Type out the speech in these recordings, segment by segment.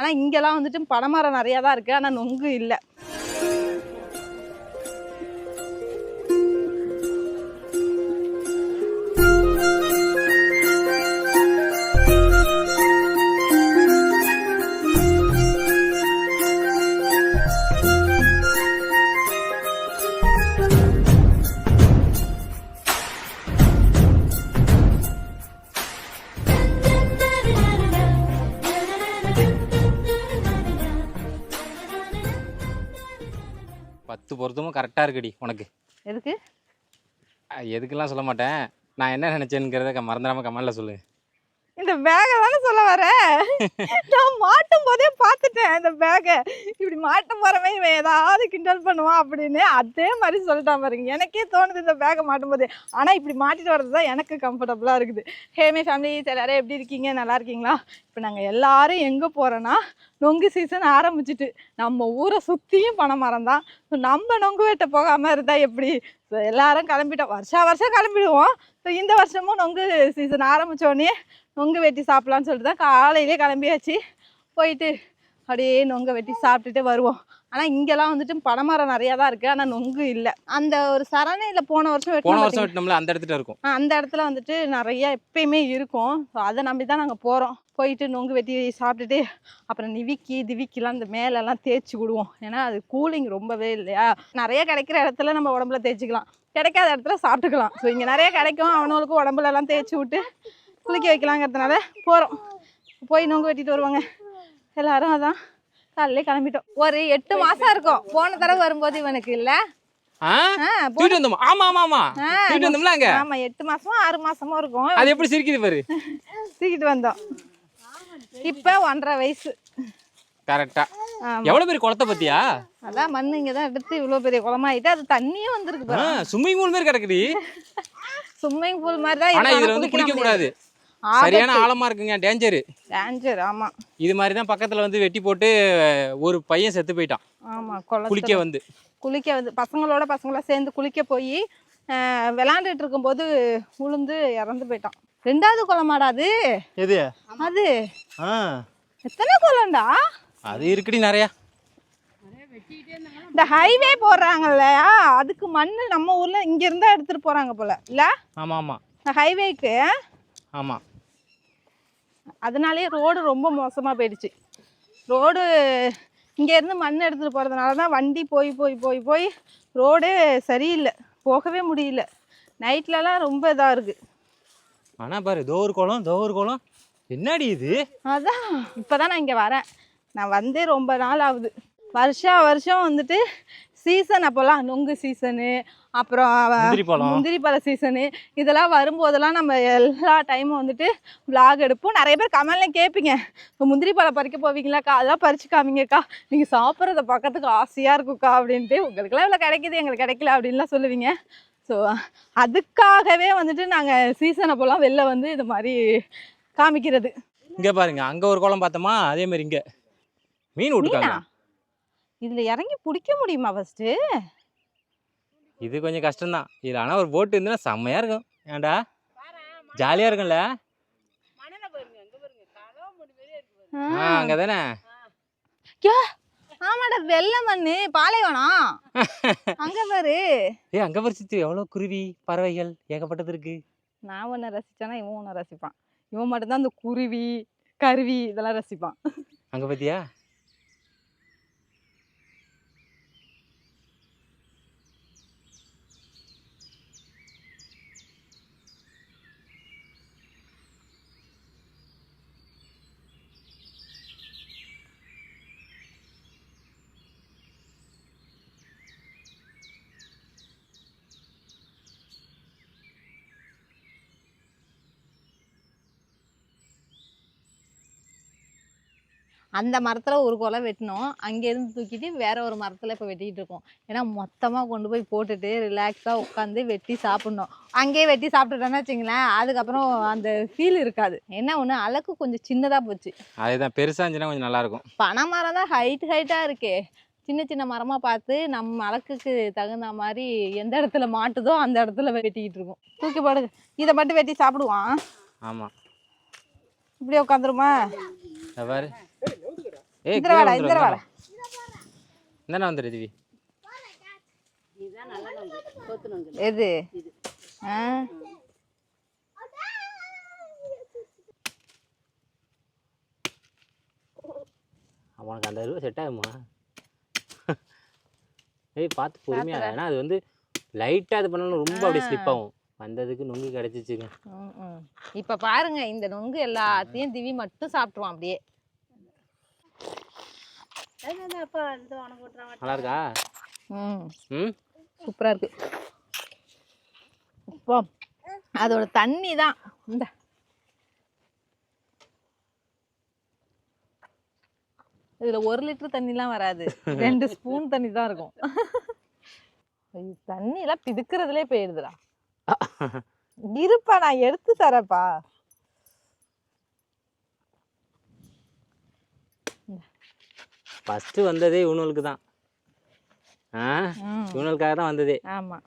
ஆனால் இங்கெல்லாம் வந்துட்டு பனைமரம் நிறையா தான் இருக்குது, ஆனால் நொங்கு இல்லை. பொருத்தமும் கரெக்டாக இருக்குடி உனக்கு. எதுக்கு? எதுக்கெல்லாம் சொல்ல மாட்டேன், நான் என்ன நினச்சேன்னுங்கிறத மறந்துடாமல் கமெண்ட்ல சொல்லு. இந்த பேகை தானே சொல்ல வரேன். நான் மாட்டும் போதே பார்த்துட்டேன் இந்த பேகை. இப்படி மாட்ட போகிறவன் இவன் ஏதாவது கிண்டல் பண்ணுவான் அப்படின்னு அதே மாதிரி சொல்லிட்டான் பாருங்க. எனக்கே தோணுது இந்த பேகை மாட்டும் போதே. ஆனால் இப்படி மாட்டிட்டு வர்றது தான் எனக்கு கம்ஃபர்டபுளாக இருக்குது. ஹேமே ஃபேமிலிஸ் எல்லாரும் எப்படி இருக்கீங்க? நல்லா இருக்கீங்களா? இப்போ நாங்கள் எல்லாரும் எங்கே போகிறோன்னா, நொங்கு சீசன் ஆரம்பிச்சிட்டு நம்ம ஊரை சுற்றியும் பனை மரம் தான். ஸோ நம்ம நொங்கு வெட்ட போகாமல் இருந்தால் எப்படி? ஸோ எல்லாரும் கிளம்பிட்டோம், வருஷம் கிளம்பிடுவோம். ஸோ இந்த வருஷமும் நொங்கு சீசன் ஆரம்பித்தோடனே நொங்கு வெட்டி சாப்பிட்லான்னு சொல்லிட்டு தான் காலையிலே கிளம்பியாச்சு. போயிட்டு அப்படியே நொங்கை வெட்டி சாப்பிட்டுட்டு வருவோம். ஆனால் இங்கெல்லாம் வந்துட்டு பனைமரம் நிறையா தான் இருக்குது, ஆனால் நொங்கு இல்லை. அந்த ஒரு சரணையில் போன வருஷம் வெட்டினோம்ல அந்த இடத்துல இருக்கும். அந்த இடத்துல வந்துட்டு நிறையா எப்பயுமே இருக்கும். ஸோ அதை நம்பி தான் நாங்கள் போகிறோம். போயிட்டு நொங்கு வெட்டி சாப்பிட்டுட்டு அப்புறம் திவிக்கிலாம் இந்த மேலெல்லாம் தேய்ச்சி விடுவோம். ஏன்னா அது கூலிங் ரொம்பவே இல்லையா. நிறைய கிடைக்கிற இடத்துல நம்ம உடம்புல தேய்ச்சிக்கலாம், கிடைக்காத இடத்துல சாப்பிட்டுக்கலாம். ஸோ இங்கே நிறைய கிடைக்கும், அவனுங்களுக்கும் உடம்புலலாம் தேய்ச்சி விட்டு குளிக்க வைக்கலாங்கிறதுனால போகிறோம். போய் நொங்கு வெட்டிட்டு வருவாங்க எல்லாரும். அதான் காலையிலே கிளம்பிட்டோம். ஒரு 8 மாதம் இருக்கும். போன தடவை வரும்போது இவனுக்கு இல்லை. ஆமா 8 மாசமோ 6 மாசமோ இருக்கும். அது எப்படி சிரிக்குது பாரு. தூக்கிட்டு வந்தோம். இப்போ 1.5 வயசு கரெக்டா. எவ்வளவு பெரிய குளத்தை பத்தியா? அதான் மண்ணு இங்கதான் எடுத்து இவ்வளவு பெரிய குளமாயிட்டு அது தண்ணியும் வந்திருக்கு. ஸ்விம்மிங் பூல் மாதிரி கிடக்குது. ஸ்விம்மிங் பூல் மாதிரி தான். ஆனா இதுல வந்து குளிக்க கூடாது, சரியான ஆழமா இருக்குங்க. டேஞ்சர். ஆமா, இது மாதிரி தான் பக்கத்துல வந்து வெட்டி போட்டு ஒரு பையன் செத்து போயிட்டான். ஆமா, குளிக்க வந்து பசங்களா சேர்ந்து குளிக்க போய் விளையாண்டுட்டு இருக்கும்போது உளுந்து இறந்து போயிட்டான். 2வது குளமாடா அது? எது அது? எத்தனை குளம்டா அது? இருக்குடி நிறையா. இந்த ஹைவே போடுறாங்கல்ல, அதுக்கு மண்ணு நம்ம ஊர்ல இங்க இருந்தா எடுத்துட்டு போறாங்க போல இல்ல? ஆமா ஹைவேக்கு. ஆமா, அதனாலே ரோடு ரொம்ப மோசமா போயிடுச்சு. ரோடு இங்க இருந்து மண் எடுத்துட்டு போறதுனால தான் வண்டி போய் ரோடே சரியில்லை, போகவே முடியல. நைட்லலாம் ரொம்ப இதா இருக்கு. ஆனா பாரு, தோர் குளம் என்னடி இது? அதான் இப்பதான் நான் இங்க வரேன். நான் வந்து ரொம்ப நாள் ஆகுது. வருஷம் வந்துட்டு சீசன், அப்போல்லாம் நொங்கு சீசனு, அப்புறம் முந்திரி பழ சீசனு, இதெல்லாம் வரும்போதெல்லாம் நம்ம எல்லா டைமும் வந்துட்டு விளாக் எடுப்போம். நிறைய பேர் கமெண்ட்லாம் கேட்பீங்க, இப்போ முந்திரி பழம் பறிக்க போவீங்களாக்கா, அதெல்லாம் பறிச்சு காமிங்கக்கா, நீங்கள் சாப்பிட்றத பார்க்கறதுக்கு ஆசையாக இருக்குக்கா அப்படின்ட்டு. உங்களுக்குலாம் இவ்வளோ கிடைக்கிது, எங்களுக்கு கிடைக்கல அப்படின்லாம் சொல்லுவீங்க. ஸோ அதுக்காகவே வந்துட்டு நாங்கள் சீசன் அப்போல்லாம் வெளில வந்து இது மாதிரி காமிக்கிறது. இங்கே பாருங்க, அங்கே ஒரு குளம் பார்த்தோமா, அதே மாதிரி இங்கே மீன் விட்டுருக்காங்க. இதில் இறங்கி பிடிக்க முடியுமா ஃபஸ்ட்டு? இது கொஞ்சம் கஷ்டம்தான். இதில் ஆனால் ஒரு போட்டு இருந்துன்னா செம்மையாக இருக்கும். ஏன்டா ஜாலியாக இருக்கும்ல? அங்கே தானே? ஆமாடா, வெள்ளை மண்ணு பாலைவனம். அங்கே பாரு. அங்கே பறிச்சு எவ்வளோ குருவி பறவைகள் ஏகப்பட்டது இருக்கு. நான் ஒன்று ரசித்தானா இவன் ஒன்று ரசிப்பான். இவன் மட்டும்தான் இந்த குருவி கருவி இதெல்லாம் ரசிப்பான். அங்கே பார்த்தியா? அந்த மரத்தில் ஒரு குலை வெட்டினோம், அங்கேருந்து தூக்கிட்டு வேற ஒரு மரத்தில் இப்போ வெட்டிக்கிட்டு இருக்கோம். ஏன்னா மொத்தமாக கொண்டு போய் போட்டுட்டு ரிலாக்ஸாக உட்காந்து வெட்டி சாப்பிட்ணும். அங்கேயே வெட்டி சாப்பிட்டுட்டோன்னு வச்சுங்களேன், அதுக்கப்புறம் அந்த ஃபீல் இருக்காது. என்ன ஒன்று, அலக்கு கொஞ்சம் சின்னதாக போச்சு. அதுதான், பெருசாக இருந்துச்சுன்னா கொஞ்சம் நல்லாயிருக்கும். பனை மரம் தான் ஹைட்டாக இருக்கே, சின்ன மரமாக பார்த்து நம்ம அலக்குக்கு தகுந்த மாதிரி எந்த இடத்துல மாட்டுதோ அந்த இடத்துல வெட்டிக்கிட்டு இருக்கோம். தூக்கி போடுங்க, இதை மட்டும் வெட்டி சாப்பிடுவான். ஆமாம், இப்படியே உட்காந்துருமா? பாரு, ஏய் இந்த வாடா இந்த வாடா இந்தானே வந்துரு திவி. எது அவனுக்கு அந்த அருவா செட் ஆகுமா? ஏய் பார்த்து பொறுமையா, ஏன்னா அது வந்து லைட்டாக இது பண்ணாலும் ரொம்ப அப்படியே ஸ்லிப் ஆகும். வந்ததுக்கு நுங்கு கிடச்சிச்சுங்க. இப்போ பாருங்க இந்த நுங்கு எல்லாத்தையும் திவி மட்டும் சாப்பிட்ருவான் அப்படியே. நல்லா இருக்கா? சூப்பரா இருக்கு. இப்போ அதோட தண்ணி தான் இந்த இதுல 1 லிட்டர் தண்ணிலாம் வராது, 2 ஸ்பூன் தண்ணி தான் இருக்கும். தண்ணி எல்லாம் பிதுக்குறதுலே போயிடுதுடா. இருப்பா நான் எடுத்து தரப்பா. ஃபர்ஸ்ட் வந்ததே இவனுக்கு தான். இவனுக்காக தான் வந்ததே. ஆமா.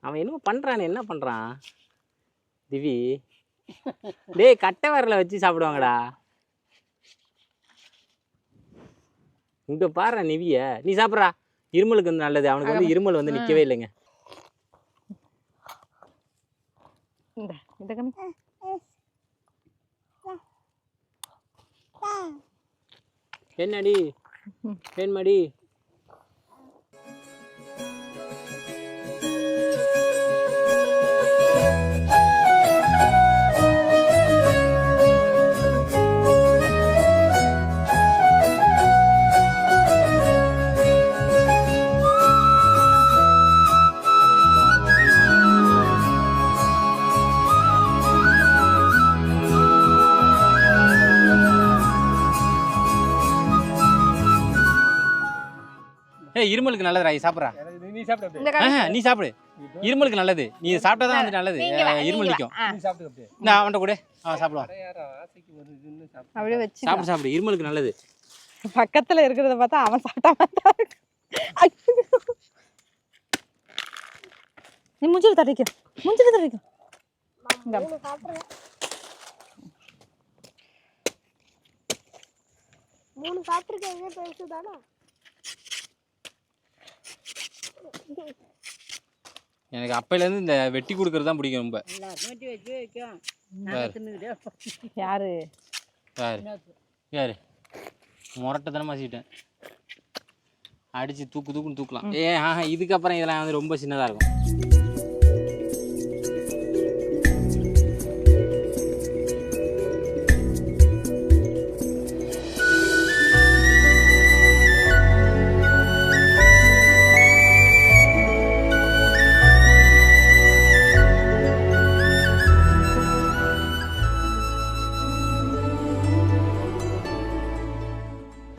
அவன் என்னமோ பண்றானே, என்ன பண்றான் திவி? டேய் கட்டை வரல வச்சு சாப்பிடுவாங்கடா. இங்க பாரு நிவிய, நீ சாப்பிட்றா. இருமலுக்கு வந்து நல்லது. அவனுக்கு வந்து இருமல் வந்து நிக்கவே இல்லைங்க. என்னடி வேண்மடி? இருமலுக்கு நல்லதுடா, சாப்பிட்றா. நீ சாப்பிடு, இருமலுக்கு நல்லது. நீ சாப்பிட்டா தான் வந்து நல்லது, இருமல் நிற்கும். இந்த அவன்கிட்ட கூட அவன் சாப்பிடுவான். அப்படியே வச்சு சாப்பிடு சாப்பிடு, இருமலுக்கு நல்லது. பக்கத்துல இருக்கிறத பார்த்தா அவன் சாப்பிட்டா மாட்டா இருக்கு. நீ மூஞ்சில தட்டிக்க, மூஞ்சில தட்டிக்க. மூணு சாப்பிட்டுருக்கேன் பேசுதானா? எனக்கு அப்பையிலேருந்து இந்த வெட்டி கொடுக்கறது தான் பிடிக்கும் ரொம்ப. யாரு யாரு யாரு முரட்டை தானே மாசிக்கிட்டேன். அடிச்சு தூக்கு தூக்குன்னு தூக்கலாம். இதுக்கப்புறம் இதெல்லாம் வந்து ரொம்ப சின்னதாக இருக்கும்.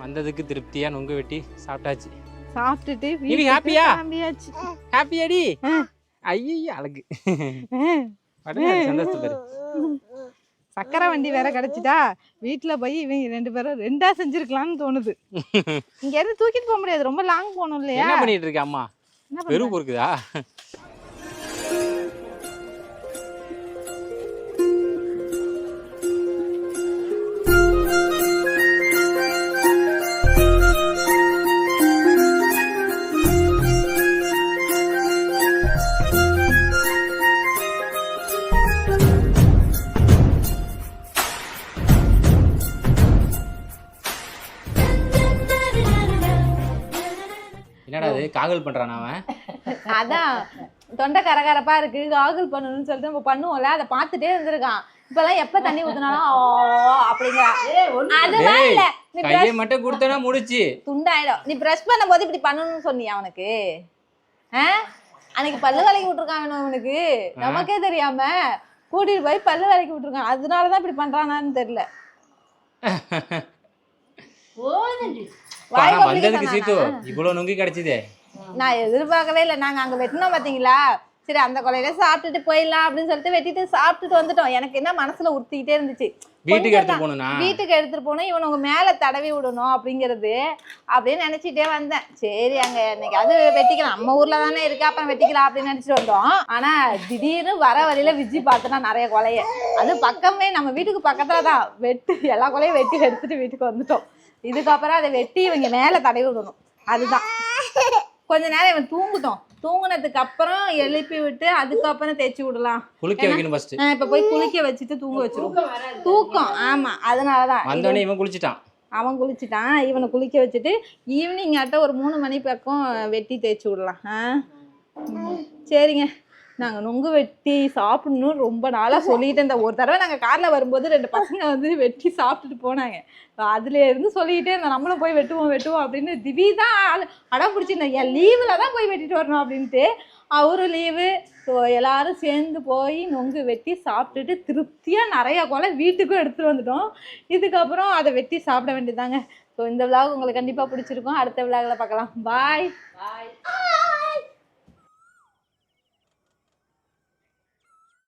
வந்ததுக்கு திருப்தியா நொங்கு வெட்டி சாப்பிட்டாச்சு. சாப்பிட்டுட்டு நீ ஹாப்பியா? கிளம்பியாச்சு. ஹாப்பியாடி? ஐயோ அழகு. சந்தோஷப்படு. சக்கரை வண்டி வேற கிடைச்சிட்டா வீட்டுல போய் இவங்க 2 பேரும் 2ஆ செஞ்சிருக்கலாம்னு தோணுது. இங்க இருந்து தூக்கிட்டு போக முடியாது, ரொம்ப லாங் போகணும் இல்லையா? என்ன பண்ணிட்டு இருக்க அம்மா? பெரு பொறுக்குதா? என்னடா அது காகல் பண்றான் அவன்? அதான் தொண்டை கரகரப்பா இருக்கு, காகல் பண்ணணும்னு சொல்லிட்டு நம்ம பண்ணுவோம்ல, அதை பார்த்துட்டே இருந்திருக்கான். இப்பெல்லாம் எப்ப தண்ணி ஊத்தினாலும் அப்படிங்கிற. அதுதான் இல்ல, நீ கையை மட்டும் கொடுத்தனா முடிச்சு துண்டாயிடும். நீ பிரஷ் பண்ணும் போது இப்படி பண்ணணும்னு சொன்னியா அவனுக்கு? அன்னைக்கு பல்லு விலைக்கு விட்டுருக்கான் அவனுக்கு, நமக்கே தெரியாம கூட்டிட்டு போய் பல்லு விலைக்கு விட்டுருக்கான். அதனாலதான் இப்படி பண்றானான்னு தெரியல. வந்ததுக்கு சீத்து இவ்வளவு நொங்கி கிடைச்சதே நான் எதிர்பார்க்கவே இல்லை. நாங்க அங்க வெட்டினோம் பாத்தீங்களா, சரி அந்த கொலையில சாப்பிட்டுட்டு போயிடலாம் அப்படின்னு சொல்லிட்டு வெட்டிட்டு சாப்பிட்டுட்டு வந்துட்டோம். எனக்கு என்ன மனசுல உறுத்திக்கிட்டே இருந்துச்சு, வீட்டுக்கு எடுத்து போகணும்னா வீட்டுக்கு எடுத்துட்டு போகணும், இவனுங்க மேல தடவி விடணும் அப்படிங்கிறது அப்படின்னு நினைச்சிட்டே வந்தேன். சரி அங்க என்னைக்காவது வெட்டிக்கலாம், நம்ம ஊர்ல தானே இருக்கு, அப்புறம் வெட்டிக்கலாம் அப்படின்னு நினைச்சிட்டு வந்தோம். ஆனா திடீர்னு வர வழியில விஜி பார்த்தோன்னா நிறைய கொலைய, அது பக்கமே நம்ம வீட்டுக்கு பக்கத்துல தான், எல்லா கொலையும் வெட்டி எடுத்துட்டு வீட்டுக்கு வந்துட்டோம். இதுக்கப்புறம் அதை வெட்டி இவங்க மேல தடவி விடணும். அதுதான் கொஞ்ச நேரம் இவன் தூங்குனதுக்கு அப்புறம் எழுப்பி விட்டு அதுக்கப்புறம் தேய்ச்சி விடலாம். குளிக்க வைக்கணும் ஃபர்ஸ்ட். இப்ப போய் குளிக்க வச்சுட்டு தூங்க வச்சிருவோம். தூக்கம் ஆமா, அதனாலதான் வந்தோடனே இவன் குளிச்சிட்டான். அவன் குளிச்சுட்டான், இவனை குளிக்க வச்சுட்டு ஈவினிங் ஆட்ட ஒரு 3 மணி பக்கம் வெட்டி தேய்ச்சி விடலாம். சரிங்க, நாங்கள் நொங்கு வெட்டி சாப்பிடணும்னு ரொம்ப நாளாக சொல்லிட்டு இருந்தோம். ஒரு தடவை நாங்கள் காரில் வரும்போது 2 பசங்க வந்து வெட்டி சாப்பிட்டுட்டு போனாங்க. அதுல இருந்து சொல்லிக்கிட்டே இருந்தோம், நம்மளும் போய் வெட்டுவோம் அப்படின்னு. திவி தான் அடம் பிடிச்சிருந்தேன், என் லீவில் தான் போய் வெட்டிட்டு வரணும் அப்படின்ட்டு. அவரும் லீவு. ஸோ எல்லாரும் சேர்ந்து போய் நொங்கு வெட்டி சாப்பிட்டுட்டு திருப்தியாக நிறையா கொலை வீட்டுக்கும் எடுத்துகிட்டு வந்துட்டோம். இதுக்கப்புறம் அதை வெட்டி சாப்பிட வேண்டியதாங்க. ஸோ இந்த விலாக் உங்களுக்கு கண்டிப்பாக பிடிச்சிருக்கும். அடுத்த விலாகில் பார்க்கலாம். பாய்.